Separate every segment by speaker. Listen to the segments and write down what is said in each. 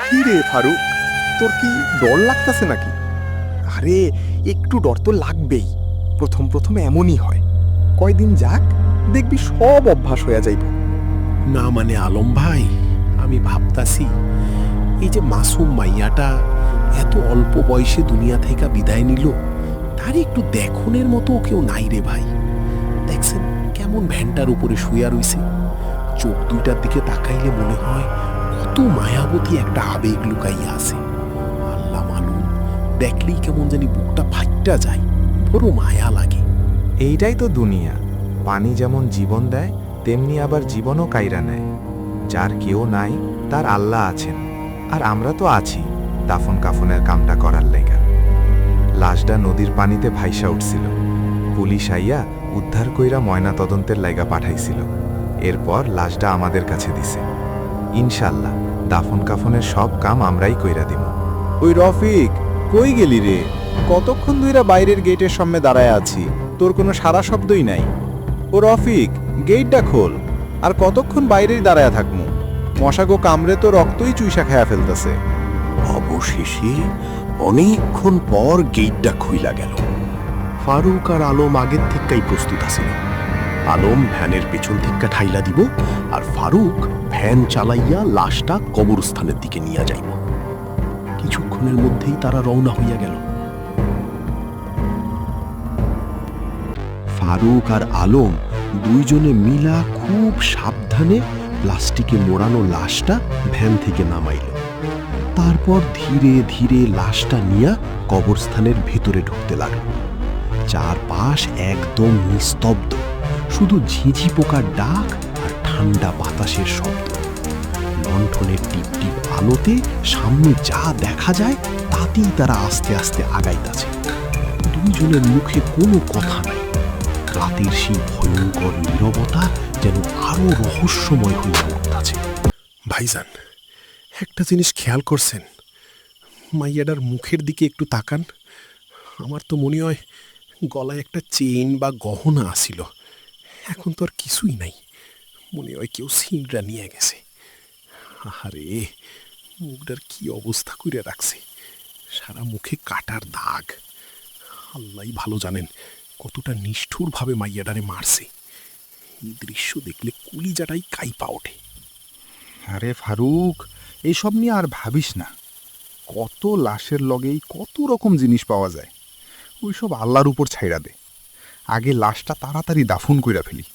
Speaker 1: কি রে ফারুক, তোর কি ডর লাগতেছে নাকি? আরে একটু ডর তো লাগবেই, প্রথম প্রথম এমনই হয়। কয়দিন যাক, দেখবি সব অভ্যাস হয়ে যাইব।
Speaker 2: না মানে আলম ভাই, আমি ভাবতাছি এই যে মাসুম মাইয়াটা এত অল্প বয়সে দুনিয়া থেকে বিদায় নিল, তার একটু দেখনের মতো কেউ নাই রে ভাই। দেখছেন কেমন ভ্যানটার উপরে শুয়া রইছে, চোখ দুইটার দিকে তাকাইলে মনে হয় কত মায়াবতী একটা আবেগ লুকাইয়া আছে। আল্লাহ মালুম, দেখলেই কেমন জানি বুকটা ফাইটটা যায়, বড় মায়া লাগে।
Speaker 3: এইটাই তো দুনিয়া, পানি যেমন জীবন দেয় তেমনি আবার জীবনও কাইরা নেয়। যার কেউ নাই তার আল্লাহ আছেন, আর আমরা তো আছি দাফন কাফনের কামটা করার লেগা। লাশটা নদীর পানিতে ভাইসা উঠছিল, পুলিশ আইয়া উদ্ধার কইরা ময়না তদন্তের লাইগা পাঠাইছিল। এরপর লাশটা আমাদের কাছে দিছে। ইনশাল্লাহ দাফন কাফনের সব কাম আমরাই কইরা দিব।
Speaker 1: ওই রফিক, কই গেলি রে? কতক্ষণ ধইরা বাইরের গেটের সামনে দাঁড়ায় আছি, তোর কোনো সারা শব্দই নাই। ও রফিক, গেটটা খোল। আর কতক্ষণ বাইরেই দাঁড়ায় থাকমু? মশাগো কামড়ে তো রক্তই চুইসা খায়া ফেলতেছে।
Speaker 2: অবশেষে অনেকক্ষণ পর গেটটা খুইলা গেল। ফারুক আর আলম আগের থেকেই প্রস্তুত আছিল। আলম ভ্যানের পেছন থেকে ঠাইলা দিব, আর ফারুক ভ্যান চালাইয়া লাশটা কবরস্থানের দিকে নিয়ে যাইব। কিছুক্ষণের মধ্যেই তারা রওনা হইয়া গেল। ফারুক আর আলম দুইজনে মিলা খুব সাবধানে প্লাস্টিকে মোড়ানো লাশটা ভ্যান থেকে নামাইল। তারপর ধীরে ধীরে লাশটা নিয়ে কবরস্থানের ভেতরে ঢুকতে লাগল। চারপাশ একদম নিস্তব্ধ, শুধু ঝিঝি পোকার ডাক আর ঠান্ডা বাতাসের শব্দ। লণ্ঠনের টিপ টিপ আলোতে সামনে যা দেখা যায় তাতেই তারা আস্তে আস্তে আগাইতেছে। দুইজনের মুখে কোনো কথা নাই। রাতের সেই ভয়ঙ্কর নীরবতা যেন আরো রহস্যময় হইয়া উঠতেছে। ভাইজান, একটা জিনিস খেয়াল করছেন? মাইয়াডার মুখের দিকে একটু তাকান। আমার তো মনে হয় গলায় একটা চেইন বা গহনা আসিল, এখন তো আর কিছুই নাই। মনে হয় কেউ সিনরা নিয়ে গেছে। আহারে, মুখটার কি অবস্থা করে রাখছে, সারা মুখে কাটার দাগ। আল্লাহই ভালো জানেন কতটা নিষ্ঠুরভাবে মাইয়াডারে মারছে। এই দৃশ্য দেখলে কুলিজাটাই কাইপা ওঠে।
Speaker 1: আরে ফারুক, এইসব নিয়ে আর ভাবিস না। কত লাশের লগেই কত রকম জিনিস পাওয়া যায়, ওইসব আল্লাহর উপর ছাইড়া দে। আগে লাশটা তাড়াতাড়ি দাফন কইরা ফেলি।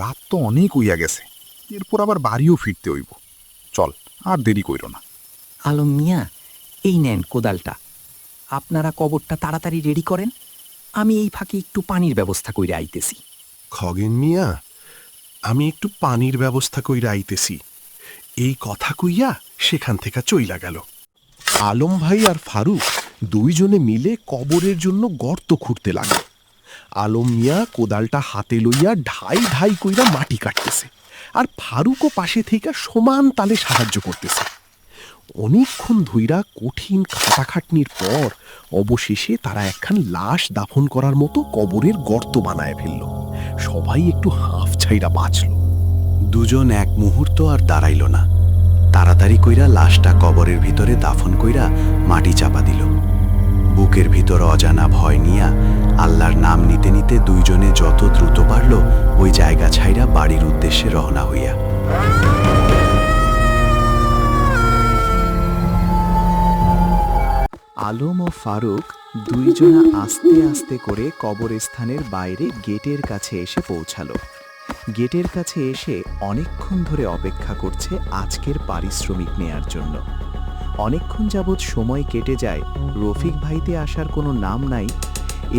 Speaker 1: রাত তো অনেক উইয়া গেছে, এরপর আবার বাড়িও ফিরতে হইব। চল, আর দেরি কইর না।
Speaker 4: আলম মিয়া, এই নেন কোদালটা। আপনারা কবরটা তাড়াতাড়ি রেডি করেন, আমি এই ফাঁকে একটু পানির ব্যবস্থা কইরে আইতেছি।
Speaker 2: খগেন মিয়া, আমি একটু পানির ব্যবস্থা কইরা আইতেছি। এই কথা কইয়া সেখান থেকে চইলা গেল। আলম ভাই আর ফারুক দুইজনে মিলে কবরের জন্য গর্ত খুঁড়তে লাগল। আলম মিয়া কোদালটা হাতে লইয়া ঢাই ঢাই কইরা মাটি কাটতেছে, আর ফারুকও পাশে থেকে সমান তালে সাহায্য করতেছে। অনেকক্ষণ ধইরা কঠিন খাটাখাটনির পর অবশেষে তারা একখান লাশ দাফন করার মতো কবরের গর্ত বানায় ফেলল। সবাই একটু হাঁফ ছাইরা বাঁচল।
Speaker 5: দুজন এক মুহূর্ত আর দাঁড়াইল না, তাড়াতাড়ি কইরা লাশটা কবরের ভিতরে দাফন কইরা মাটি চাপা দিল। বুকের ভিতর অজানা ভয় নিয়া আল্লাহর নাম নিতে নিতে দুইজনে যত দ্রুত পারল ওই জায়গা ছাইরা বাড়ির উদ্দেশ্যে রওনা হইয়া।
Speaker 6: আলম ও ফারুক দুইজনা আস্তে আস্তে করে কবরস্থানের বাইরে গেটের কাছে এসে পৌঁছালো। গেটের কাছে এসে অনেকক্ষণ ধরে অপেক্ষা করছে আজকের পারিশ্রমিক নেয়ার জন্য। অনেকক্ষণ যাবৎ সময় কেটে যায়, রফিক ভাইতে আসার কোনো নাম নাই।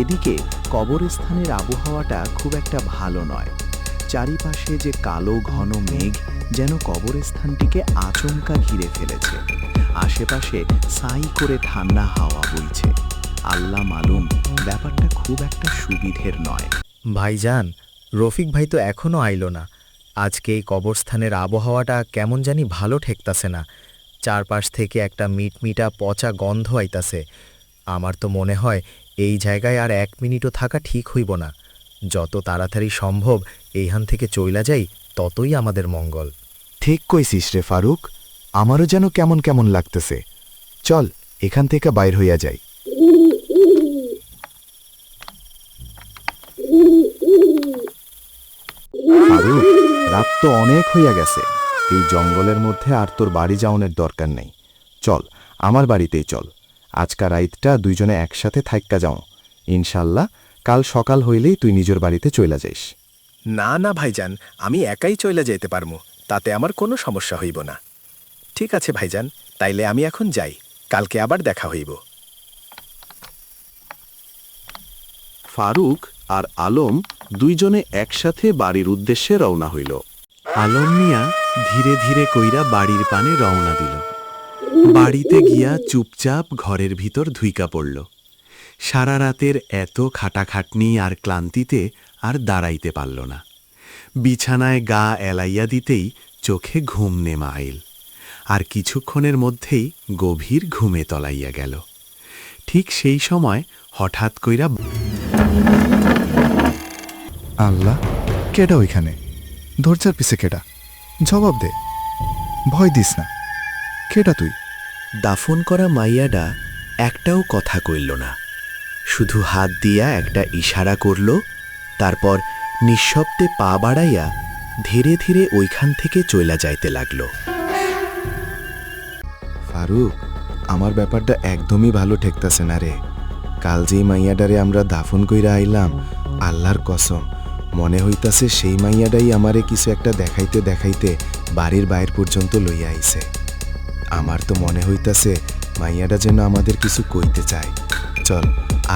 Speaker 6: এদিকে কবরস্থানের আবহাওয়াটা খুব একটা ভালো নয়। চারিপাশে যে কালো ঘন মেঘ যেন কবরস্থানটিকে আচমকা ঘিরে ফেলেছে। আশেপাশে সাই করে ঠান্ডা হাওয়া বইছে। আল্লাহ মালুম, ব্যাপারটা খুব একটা সুবিধের নয়।
Speaker 7: ভাইজান, রফিক ভাই তো এখনও আইলো না। আজকে এই কবরস্থানের আবহাওয়াটা কেমন জানি ভালো ঠেকতাছে না। চারপাশ থেকে একটা মিটমিটা পচা গন্ধ আইতাছে। আমার তো মনে হয় এই জায়গায় আর 1 মিনিটও থাকা ঠিক হইব না। যত তাড়াতাড়ি সম্ভব এইখান থেকে চইলা যাই, ততই আমাদের মঙ্গল।
Speaker 3: ঠিক কইছিস রে ফারুক, আমারও যেন কেমন কেমন লাগতেছে। চল এখান থেকে বাইর হইয়া যাই।
Speaker 2: ফারুক, রাত তো অনেক হইয়া গেছে। এই জঙ্গলের মধ্যে আর তোর বাড়ি যাওয়ানোর দরকার নেই। চল, আমার বাড়িতেই চল। আজকার রাইতটা দুইজনে একসাথে থাইক্কা যাও। ইনশাল্লাহ কাল সকাল হইলেই তুই নিজের বাড়িতে চইলা যাইস।
Speaker 7: না না ভাইজান, আমি একাই চইলা যাইতে পারমু, তাতে আমার কোনো সমস্যা হইব না। ঠিক আছে ভাইজান, তাইলে আমি এখন যাই, কালকে আবার দেখা হইব।
Speaker 2: ফারুক আর আলম দুইজনে একসাথে বাড়ির উদ্দেশ্যে রওনা হইল। আলম মিয়া ধীরে ধীরে কইরা বাড়ির পানে রওনা দিল। বাড়িতে গিয়া চুপচাপ ঘরের ভিতর ধুইকা পড়ল। সারা রাতের এত খাটাখাটনি আর ক্লান্তিতে আর দাঁড়াইতে পারল না। বিছানায় গা এলাইয়া দিতেই চোখে ঘুম নেমা আইল, আর কিছুক্ষণের মধ্যেই গভীর ঘুমে তলাইয়া গেল। ঠিক সেই সময় হঠাৎ কইরা
Speaker 1: আল্লাহ, কেডা ওইখানে? দরজার পিছে কেডা? জবাব দে, ভয় দিস না। কেডা তুই?
Speaker 5: দাফন করা মাইয়াডা একটাও কথা কইল না, শুধু হাত দিয়া একটা ইশারা করল, তারপর নিঃশব্দে পা বাড়াইয়া ধীরে ধীরে ওইখান থেকে চইলা যাইতে লাগল।
Speaker 3: ফারুক, আমার ব্যাপারটা একদমই ভালো ঠেকতাছে না রে। কাল যেই মাইয়াডারে আমরা দাফন কইরা আইলাম, আল্লাহর কসম মনে হইতাছে সেই মাইয়াডাই আমারে কিছু একটা দেখাইতে দেখাইতে বাড়ির বাইর পর্যন্ত লইয়া আইছে। আমার তো মনে হইতাছে মাইয়াডা যেন আমাদের কিছু কইতে চায়। চল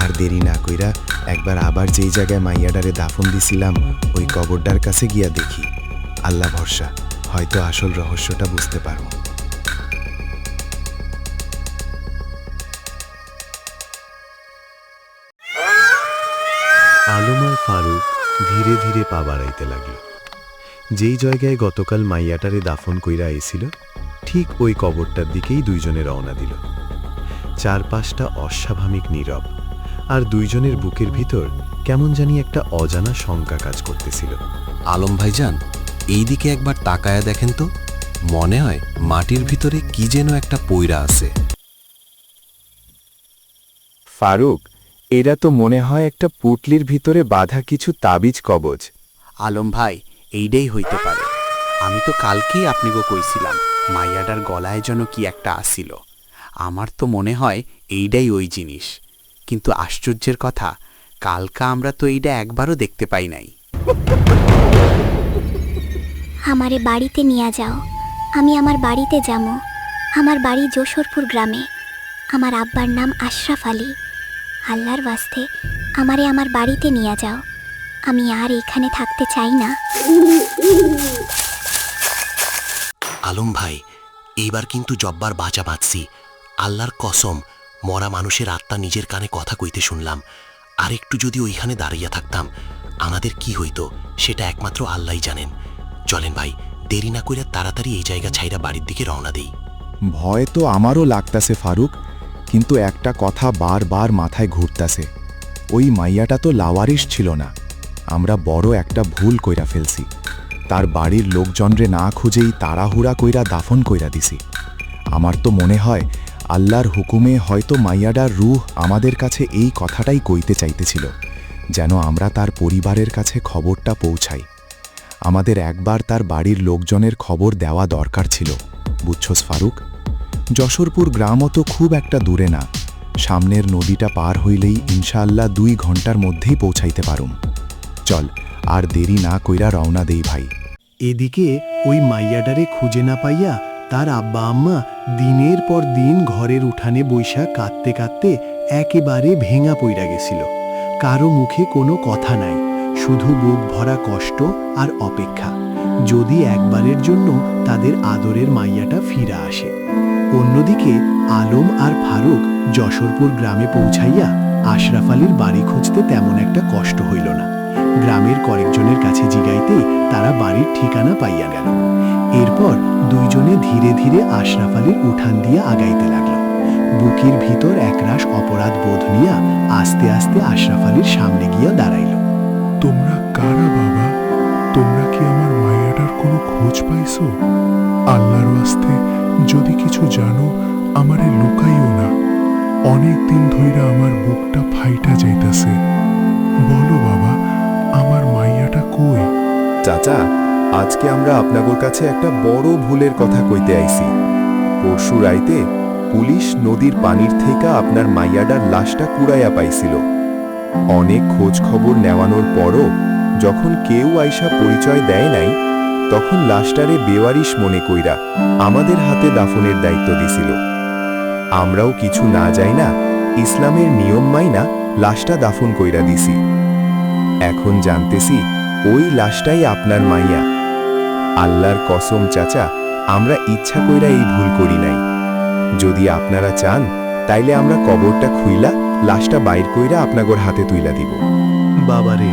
Speaker 3: আর দেরি না কইরা একবার আবার যেই জায়গায় মাইয়াডারে দাফন দিছিলাম ওই কবরটার কাছে গিয়া দেখি। আল্লাহ ভরসা, হয়তো আসল রহস্যটা বুঝতে পারবো।
Speaker 2: আলম আর ফারুক ধীরে ধীরে পা বাড়াইতে লাগল। যেই জায়গায় গতকাল মাইয়াটারে দাফন কইরা আইছিল, ঠিক ওই কবরটার দিকেই দুইজনে রওনা দিল। চারপাশটা অস্বাভাবিক নীরব, আর দুইজনের বুকের ভিতর কেমন জানি একটা অজানা শঙ্কা কাজ করতেছিল।
Speaker 5: আলম ভাইজান, এই দিকে একবার তাকায়া দেখেন তো, মনে হয় মাটির ভিতরে কি যেন একটা পইরা আছে।
Speaker 3: ফারুক, এরা তো মনে হয় একটা পুটলির ভিতরে বাঁধা কিছু তাবিজ কবজ।
Speaker 6: আলম ভাই, এইটাই হইতে পারে। আমি তো কালকেই আপনাকে কইছিলাম মাইয়াটার গলায় যেন কি একটা আসিল। আমার তো মনে হয় এইটাই ওই জিনিস, কিন্তু আশ্চর্যের কথা, কালকা আমরা তো এইটা একবারও দেখতে পাই নাই।
Speaker 8: আমারে বাড়িতে নিয়ে যাও, আমি আমার বাড়িতে যাবো। আমার বাড়ি যশোরপুর গ্রামে। আমার আব্বার নাম আশরাফ আলী। আল্লাহর ওয়াস্তে আমারে আমার বাড়িতে নিয়ে যাও, আমি আর এখানে থাকতে চাই না।
Speaker 5: আলম ভাই, এইবার কিন্তু জব্বার বাঁচা বাঁচছি। আল্লাহর কসম, মরা মানুষের আত্মা নিজের কানে কথা কইতে শুনলাম। আর একটু যদি ওইখানে দাঁড়িয়ে থাকতাম, আমাদের কি হইতো সেটা একমাত্র আল্লাহই জানেন। চলেন ভাই, দেরি না কইরা তাড়াতাড়ি এই জায়গা ছাইরা বাড়ির দিকে রওনা দেই।
Speaker 1: ভয় তো আমারও লাগতাছে ফারুক, কিন্তু একটা কথা বারবার মাথায় ঘুরতাছে। ওই মাইয়াটা তো লাওয়ারিশ ছিল না। আমরা বড় একটা ভুল কইরা ফেলছি। তার বাড়ির লোকজনরে না খুঁজেই তাড়াহুড়া কইরা দাফন কইরা দিছি। আমার তো মনে হয় আল্লাহর হুকুমে হয়তো মাইয়াডার রূহ আমাদের কাছে এই কথাটাই কইতে চাইতেছিল, যেন আমরা তার পরিবারের কাছে খবরটা পৌঁছাই। আমাদের একবার তার বাড়ির লোকজনের খবর দেওয়া দরকার ছিল, বুঝছস ফারুক? যশোরপুর গ্রামও তো খুব একটা দূরে না। সামনের নদীটা পার হইলেই ইনশাআল্লাহ 2 ঘন্টার মধ্যেই পৌঁছাইতে পারুম। চল আর দেরি না কইরা রওনা দেই ভাই।
Speaker 2: এদিকে ওই মাইয়াডারে খুঁজে না পাইয়া তার আব্বা আম্মা দিনের পর দিন ঘরের উঠানে বৈশা কাঁদতে কাঁদতে একেবারে ভেঙা পইরা গেছিল। কারো মুখে কোনো কথা নাই, শুধু বুক ভরা কষ্ট আর অপেক্ষা, যদি একবারের জন্য তাদের আদরের মাইয়াটা ফিরা আসে। অন্যদিকে আলম আর ফারুক যশোরপুর গ্রামে পৌঁছাইয়া আশরাফ আলীর বাড়ি খুঁজতে তেমন একটা কষ্ট হইল না। গ্রামের কয়েকজনের কাছে জিগাইতেই তারা বাড়ির ঠিকানা পাইয়া গেল। এরপর দুইজনে ধীরে ধীরে আশরাফ আলীর উঠান দিয়া আগাইতে লাগল। বুকের ভিতর একরাশ অপরাধ বোধ নিয়া আস্তে আস্তে আশরাফ আলীর সামনে গিয়া দাঁড়াইল।
Speaker 9: তোমরা কারা বাবা? তোমরা কি আমার মায়াটার কোনো খোঁজ পাইছো? আল্লাহর ওয়াস্তে যদি কিছু জানো আমারে লুকাইও না। অনেক দিন ধইরা আমার বুকটা ফাইটা যাইতাছে। বলো বাবা, আমার মাইয়াটা কই?
Speaker 3: চাচা, আজকে আমরা আপনাদের কাছে একটা বড় ভুলের কথা কইতে আইছি। পরশু রাইতে পুলিশ নদীর পানির থেকে আপনার মাইয়াডার লাশটা কুড়াইয়া পাইছিল। অনেক খোঁজ খবর নেওয়ানোর পরও যখন কেউ আইসা পরিচয় দেয় নাই, তখন লাশটারে বেওয়ারিশ মনে কইরা আমাদের হাতে দাফনের দায়িত্ব দিছিল। আমরাও কিছু না যাই না ইসলামের নিয়ম মাইনা লাশটা দাফন কইরা দিছি। এখন জানতেছি ওই লাশটাই আপনার মাইয়া। আল্লাহর কসম চাচা, আমরা ইচ্ছা কইরা এই ভুল করি নাই। যদি আপনারা চান তাইলে আমরা কবরটা খুইলা লাশটা বাইর কইরা আপনাগর হাতে তুইলা দিব।
Speaker 2: বাবারে,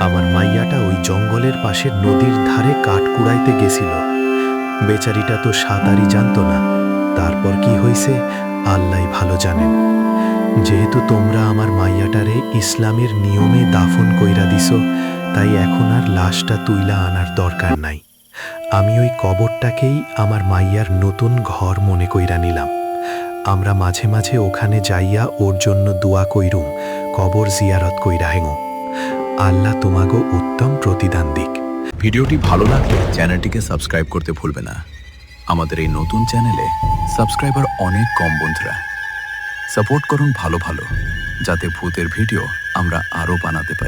Speaker 2: আমার মাইয়াটা ওই জঙ্গলের পাশের নদীর ধারে কাঠ কুড়াইতে গেছিল। বেচারিটা তো সাঁতারই জানতো না, তারপর কি হইছে আল্লাহই ভালো জানেন। যেহেতু তোমরা আমার মাইয়াটারে ইসলামের নিয়মে দাফন কইরা দিছো, তাই এখন আর লাশটা তুইলা আনার দরকার নাই। আমি ওই কবরটাকেই আমার মাইয়ার নতুন ঘর মনে কইরা নিলাম। আমরা মাঝে মাঝে ওখানে যাইয়া ওর জন্য দোয়া কইরুম, কবর জিয়ারত কইরা হেঙো। আল্লাহ তোমাগো উত্তম প্রতিদান দিক।
Speaker 5: ভিডিওটি ভালো লাগলে চ্যানেলটিকে সাবস্ক্রাইব করতে ভুলবে না। আমাদের এই নতুন চ্যানেলে সাবস্ক্রাইবার অনেক কম বন্ধুরা। সাপোর্ট করুন ভালো ভালো, যাতে ভূতের ভিডিও আমরা আরও বানাতে পারি।